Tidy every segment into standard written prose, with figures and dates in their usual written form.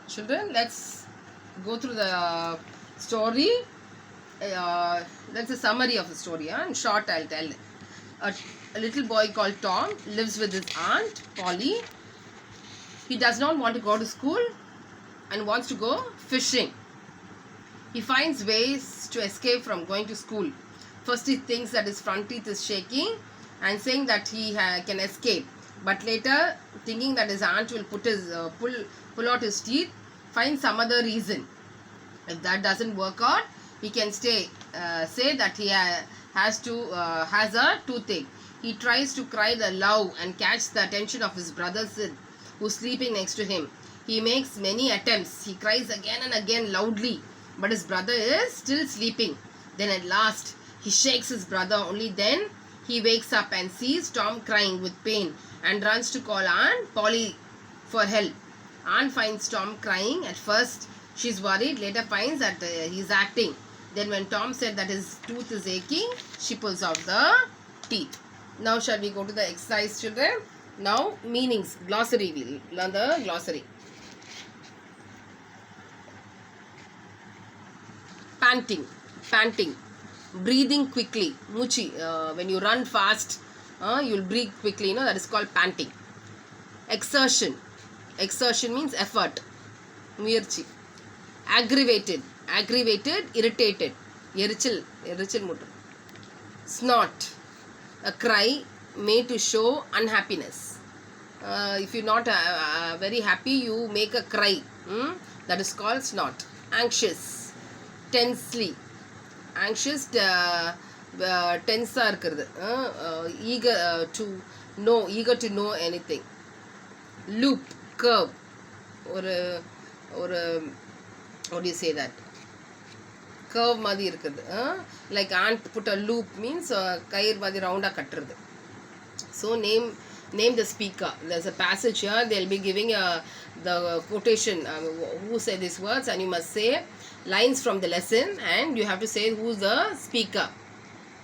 Children, let's go through the story. That's a summary of the story. In short, I'll tell. A little boy called Tom lives with his aunt Polly. He does not want to go to school and wants to go fishing. He finds ways to escape from going to school. First, he thinks that his front teeth is shaking and saying that he can escape. But later, thinking that his aunt will pull out his teeth, find some other reason. If that doesn't work out, he can say that he has a toothache. He tries to cry the love and catch the attention of his brother Sid, who's sleeping next to him. He makes many attempts. He cries again and again loudly, but his brother is still sleeping. Then at last, he shakes his brother. Only then he wakes up and sees Tom crying with pain and runs to call Aunt Polly for help. Aunt finds Tom crying. At first, she's worried. Later finds that he's acting. Then when Tom said that his tooth is aching, she pulls out the teeth. Now shall we go to the exercise, children? Now meanings, glossary. We'll learn the glossary. Panting. Breathing quickly. Muchi. When you run fast, you'll breathe quickly. That is called panting. Exertion means effort. Muyarchi. Aggravated, irritated. Erichil muttu. Snort. A cry made to show unhappiness. If you're not very happy, you make a cry. That is called snort. Anxious. Tensely. Anxious, tense eager to know anything. Loop, curve, or what do you say that? Curve madhi irukkudu. Like aunt put a loop means kair madhi rounda kattuறது. So name the speaker. There's a passage here. They'll be giving the quotation. Who said these words, and you must say lines from the lesson, and you have to say who's the speaker.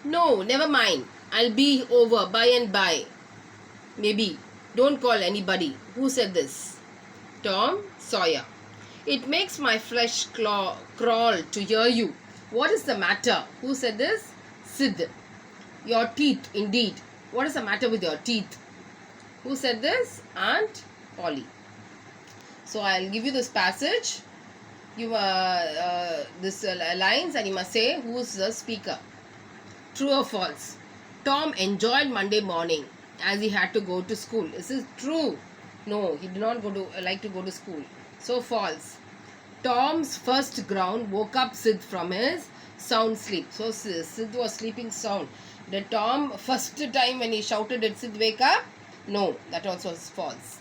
No, never mind. I'll be over by and by. Maybe. Don't call anybody. Who said this? Tom Sawyer. It makes my flesh crawl to hear you. What is the matter? Who said this? Sid. Your teeth, indeed. What is the matter with your teeth? Who said this? Aunt Polly. So I'll give you this passage. You this lines, and you must say who's the speaker. True or false? Tom enjoyed Monday morning as he had to go to school. Is this true? No, he did not like to go to school. So false. Tom's first ground woke up Sid from his sound sleep. So Sid was sleeping sound. Did Tom first time when he shouted, did Sid wake up? No, that also is false.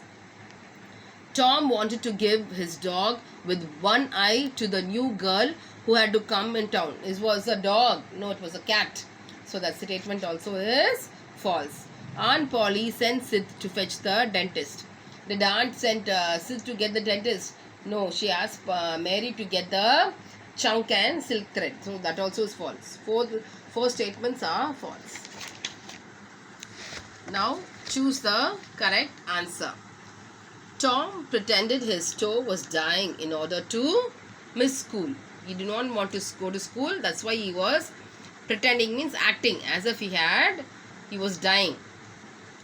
Tom wanted to give his dog with one eye to the new girl who had to come in town. It was a dog. No, it was a cat. So that statement also is false. Aunt Polly sent Sid to fetch the dentist. Did aunt send Sid to get the dentist? No, she asked Mary to get the chunk and silk thread. So that also is false. Four statements are false. Now choose the correct answer. Tom pretended his toe was dying in order to miss school. He did not want to go to school. That's why he was pretending, means acting as if he was dying.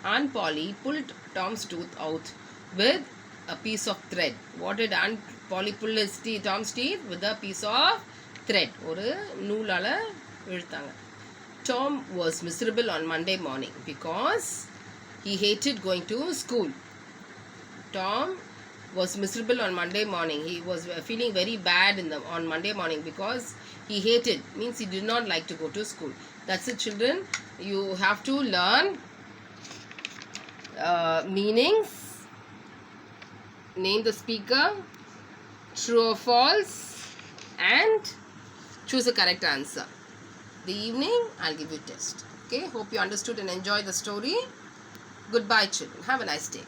Aunt Polly pulled Tom's tooth out with a piece of thread. What did Aunt Polly pull Tom's teeth? With a piece of thread. ஒரு நூலால இழுத்தாங்க. Tom was miserable on Monday morning because he hated going to school. Tom was miserable on Monday morning. He was feeling very bad on Monday morning because he hated, means he did not like to go to school. That's it, children. You have to learn meanings, name the speaker, true or false, and choose the correct answer. The evening, I'll give you a test. Okay, hope you understood and enjoyed the story. Goodbye, children. Have a nice day.